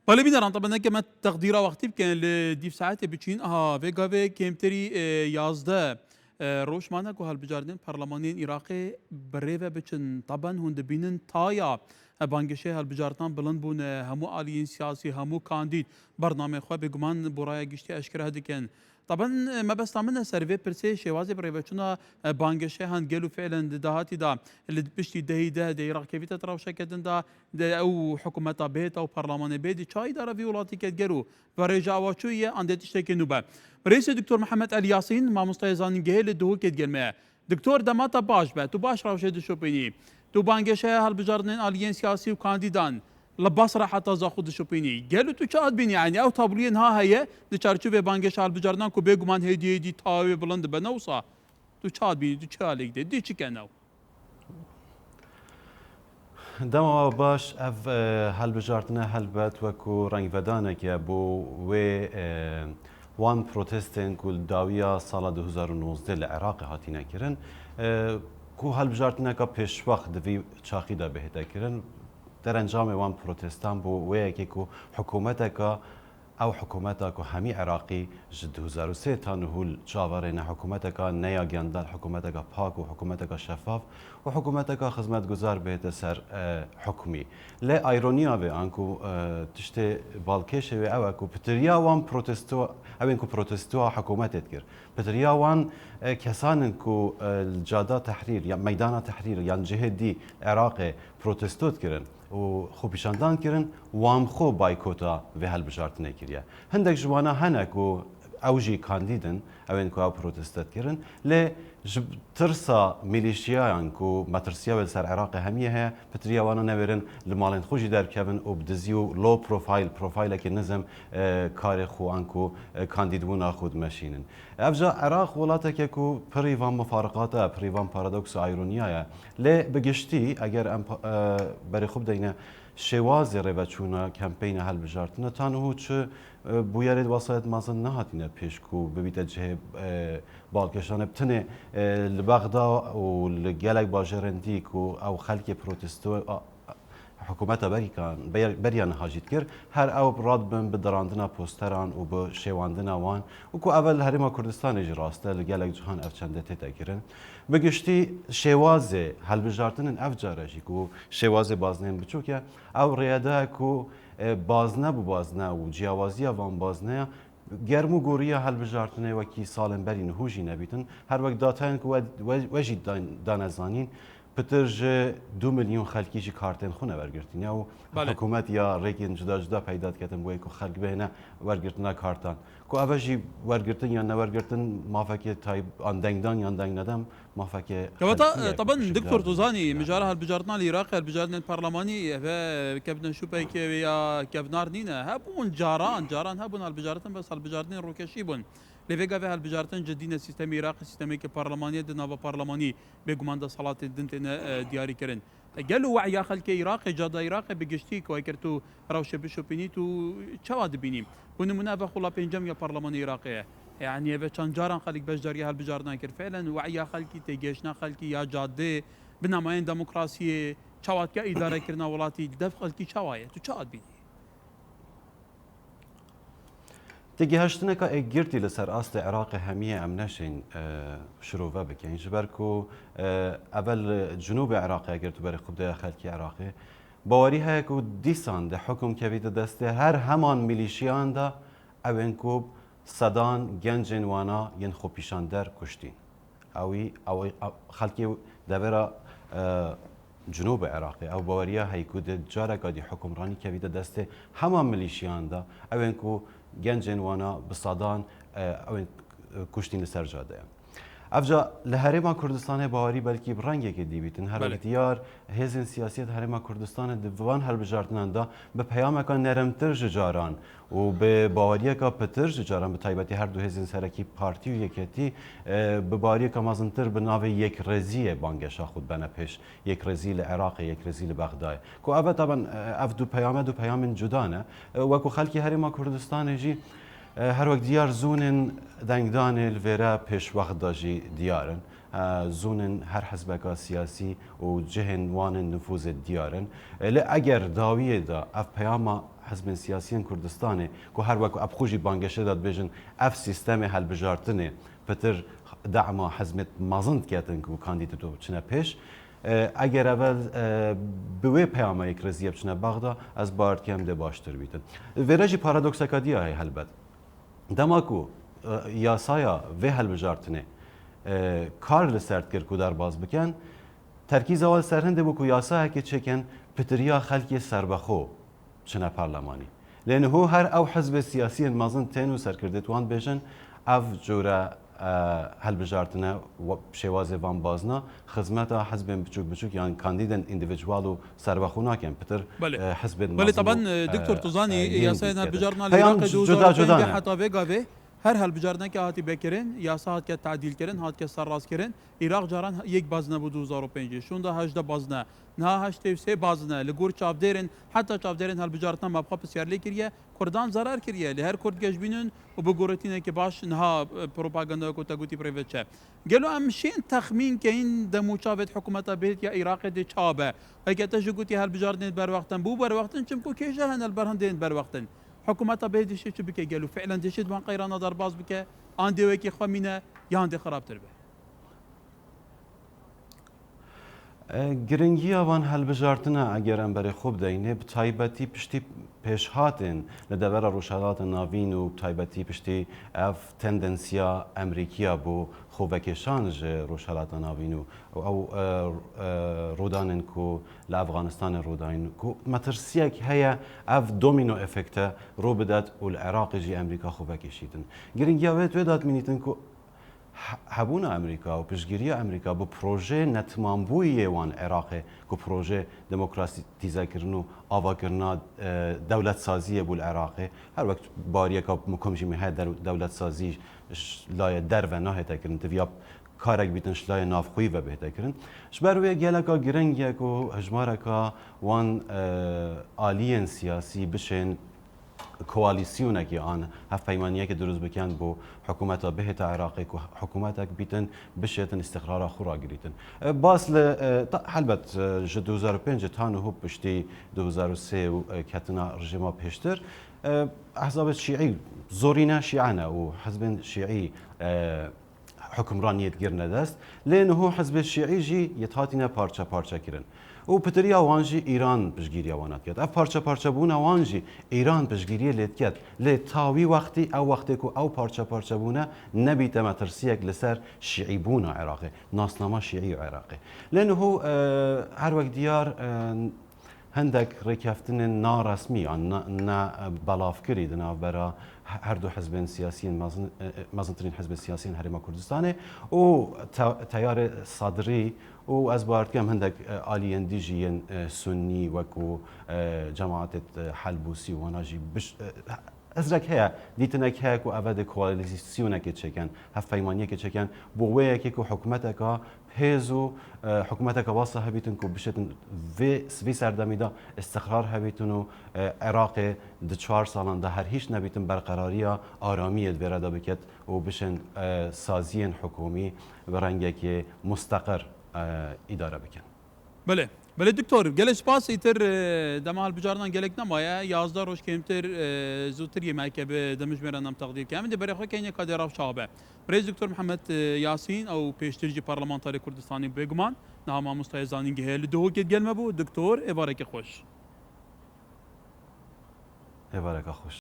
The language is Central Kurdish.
بله بیدارم طبعا که من تقدیر وقتی بکن لدیف ساعت بچین وگا و کمتری 11 روش مانه که هل بجاردن پارلمانین عراقی بره و بچن طبعا هند بینن تایا بانگشه هل بجاردن بلند بون همو آلیین سیاسی همو کاندید برنامه خواه بگمان برای گشتی اشکره دکن طبعا ما بس تعملنا سيرفي برسي شوازي بريفاتشونا بانجشي هان قالوا فعلا دهاتي دا اللي بشتي دهي ده عراق كيف ترى شكل دا او حكومة بيت او برلمان بيت شاي دار في ولاتي كتجرو فرجع وشوية عند تشتكي نوبة رئيس الدكتور محمد آل ياسين ما مستيزان جهل الدهو كتجر دكتور دماتا باش با تو باش راوشي شوبيني تو بانجشي هالبجارنين آليين سياسي وكانديدان لبصرة حتى زاخد شوبيني قالوا تو شاد بين يعني او طابلين ها هي دچارچو به بانگش حال بجارنان کو بگمان هدیه تاوی بلند بنوسا تو شاد بين تو چالك دي چي كانو دما باش اف هل بجارتنا هل بات وكو رنگ ودانك بو و وان پروتستن کل داویا سال 2019 لعراق هاتینا کرن کو هل بجارتنا کا پیش وقت دوی چاقی دا بهتا کرن در انجام وان پروتستان بو و یکی کو حکومتک او حکومتک همی عراقی جد 2003 تانهول چاورین حکومتک نیا گندال حکومتک پاک و حکومتک شفاف و حکومتک خدمتگزار بهت سر حکمی لا ایرونیا به انکو تشت بالکش و او کو پتریا وان پروتستو او کو پروتستو حکومتت کر پتریا وان کسان کو الجاده تحریر یا میدان تحریر یا جهه دی عراق پروتستوت کرن و خو پیشاندان کرن وام خو بایکوتا و هل بجارتنه کریه هندک جوانا هنکو اوجی کاندیدن اوین کو او پروتستات کرن ل ترسا میلیشیایان کو مترسیا ول سر عراق همیه ها پتریا وانا نورن لمالن خوجی در کبن او بدزیو لو پروفایل که نظم کار خو انکو کاندیدونا خود ماشینن افجا عراق ولاته که کو پریوان مفارقات پریوان پارادوکس ایرونیه ل بگشتی اگر بری خوب دینه شواز روچونا کمپین هل بجارتنا تانو چه بویارد واسط مازن نهاتینه پیشکو ببیت جه بالکشان بتنه لبغدا و لگلک باجرندی کو او خلک پروتستو حکومت بریان حاجت کرد هر او راد بن بدراندنا پوستران و به شواندنا وان و کو اول هرما کردستان اجراسته لگلک جهان افچنده تتکرن بگشتی شواز هل بجارتن افجارشی کو شواز بازنین بچو که او ریاده کو بازنه بو بازنه و جیاوازی وان بازنه گرمو گوریا هل بجارتنه و کی سالم برین هوجی نبیتن هر وقت داتن کو وجی دانزانین پترج 2 میلیون خلکی جی کارتن خونه ورگرتین یا حکومت یا ریکن جدا پیدات کردن بوی کو خلق بهنه ورگرتنا کارتان کو اوجی ورگرتن یا نورگرتن مافکه تایب آن دنگدان یا دنگ ندم مافکه طبعا دكتور توزاني مجارها البجارتنا العراقي البجارتنا البرلماني كابتن شوبيك يا كابنار نينا هبون جاران هبون البجارتن بس البجارتين روكشيبون لفيجا فيها البجارتن جدينا سيستم عراقي سيستم كبرلمانية دنابا برلماني بيجمان صلاة الدنتنا دياري كرن قالوا وعي خلك عراقي جادا عراقي بقشتيك ويكرتو روش بشوبينيتو شواد بيني ونمنا بخلا بينجم يا برلمان عراقي يعني بچان جاران خلق بجداري هالبجارنا كر فعلا وعي خلكي تيجيشنا خلكي يا جاده بنماين ديمقراطيه شواد كإدارة كرنا ولاتي دف خلكي شوايه تو شاد بيني تجهشتنا كأجرتي لسر أصل العراق همية أم نشين شروفا بكين جبركو أول جنوب العراق أجرتو بري خبدا خلكي عراقي باوريها كو ديسان ده حكم كبيد دسته هر همان ميليشيان ده أوينكوب صدان جنجن وانا ينخو بيشان در كشتين أو خلكي دبرا جنوب العراق أو باوريها هيكو ده جارة قادي حكمراني كبيد دسته همان ميليشيان ده أوينكو گنجن وانا بصادان او کشتین لسر جاده افجا لهرما کردستان باوری بلکی برنگی که دیبیتن هر اختیار هزین سیاسیت هرما کردستان دوان هر بجارتنان دا به پیام که نرمتر جاران و به باوری که پتر جاران به تایبتی هر دو هزین سرکی پارتی و یکتی به باوری که مازنتر به ناو یک رزی بانگشا خود بنا پیش یک رزی لعراق یک رزی لبغداد کو اول طبعا اف دو پیام جدانه و کو خلکی هرما کردستان جی هر وقت دیار زونن دنگدان الویرا پیش وقت داجی دیارن زونن هر حزبك سياسي وجهن وان النفوذ الديارن لا اگر داويه دا اف بياما حزب سياسيين كردستاني كو هر وكو ابخوجي بانگشه داد بيجن اف سيستم هل بجارتنه بتر دعم حزب مازند كاتن كو كانديداتو چنه پیش اگر اول بوی پیامه یک رزیه بچنه باغدا از بارد که هم ده باشتر بیتن ویراجی پارادوکسا کدیه های هلبت دماکو یاسایا و هل بجارتنه کار لسرد کرد که در باز بکن ترکیز اول سرهنده بو که یاسا که چکن پتریا خلکی سربخو چنه پارلمانی لأنه هو هر او حزب سیاسی مازن تینو سر کرده توان بیشن اف جوره هل بجارتنا شوازه وان بازنا خدمتا حزب بچوك يعني كانديدن انديفيدوالو سربخونا كان بتر حزب بله طبعا دكتور طوزاني يا سيدنا هل بجارنا العراق جدا حتى فيغا هر هل بجارنا که هاتی بکرین یاسات که تعدیل کرین هات که سرراست کرین عراق جاران یک بازنه بود 2005 شونده 18 بازنه نه 83 بازنه لگور چاودرین حتی چاودرین هل بجارتنا مبخا بسیار لیکریه کردان ضرر کریه لهر کرد گش بینن و بگورتینه که باش نها پروپاگاندا کو تگوتی پریوچه گلو امشین تخمین که این دمو چاوت حکومت بهت یا عراق دی چابه اگه تجگوتی هل بجارتن بر وقتن بو بر وقتن چم کو کیجه هن البرهندین بر وقتن حكومات بيدي شيء بك قالوا فعلا دشيت وان قيرانا درباز بك عندي ويكي خمينه ياندي خراب تربه گرنگی آوان هل بجارتنا اگر ام برای خوب دینه بتایبتی پشتی پیش هاتن لدور روشالات ناوین و بتایبتی پشتی اف تندنسیا امریکیا بو خوبکشان روشالات ناوین او رودانن کو لافغانستان رودان کو مترسیک هيا اف دومینو افکت رو بدات و العراق جی امریکا خوبکشیدن گرنگی آوت ودات مینیتن کو هبونا امریکا و پشگیری امریکا با پروژه نتمامبوی وان عراق کو پروژه دموکراتیزه کردن و آوا کردن دولت سازی بول عراق هر وقت باریه که مکمجی میه دولت سازی لای در و نه تکرن تویا کارک بیتنش لای نافخوی و بهتر کردن شبروی گلکا گرنگی کو هجمارکا وان آلین سیاسی بشن کوالیسیونه که آن هفت پیمانیه که دروز بکن بو حکومت بهت عراقی که حکومتک بیتن بشیتن استقرار خورا گریتن باس حلبت 2005 تانو هو پشتی 2003 و کتنا رژیما پیشتر احزاب شیعی زورینه شیعانه و حزب شیعی حکمرانیت گیر ندست لأنه حزب الشيعي جي يتهاتينا بارچا بارچا كيرن و بتريا وانجي ايران بشگيريا وانات كات اف بارچا بارچا بونا وانجي ايران بشگيريا ليت كات لتاوي وقتي او وقتكو او بارچا بارچا بونا نبي تمترسيك لسر شيعي بونا عراقي ناسنامه شيعي عراقي لانه هر وقت ديار هندك ركفتن نارسمي نا بلاف كري دنا برا هر دو حزب سياسيين مازنترين حزب سياسيين هرما كردستاني و تيار صدري و از بارد كم هندك آليين ديجيين سني وكو جماعة حلبوسي وناجي بش ازرك هيا ديتنك هيك و افاد كواليسيونك تشكن هف فيمانيه تشكن بوويك كو حكومتك هيزو حكومتك واسه هبيتن كو بشتن في سردميدا استقرار هبيتنو عراق د 4 سالان ده هر هیچ نبیتن برقراریا آرامیت بردا بکت و بشن سازین حکومی برنگه که مستقر اداره بکن بله دکتور گلش پاس ایتر دمال بجارنا گلک نمایا 11 روز کمتر زودتر یمکه به دمج میرنم تقدیر کنم ده برای خو کینه کادر شعبه رئیس دکتور محمد یاسین او پیشترجی پارلمانتاری کردستانی بگمان نام مستایزانی گهل دو که گلمه بو دکتور ابارک خوش ابارک خوش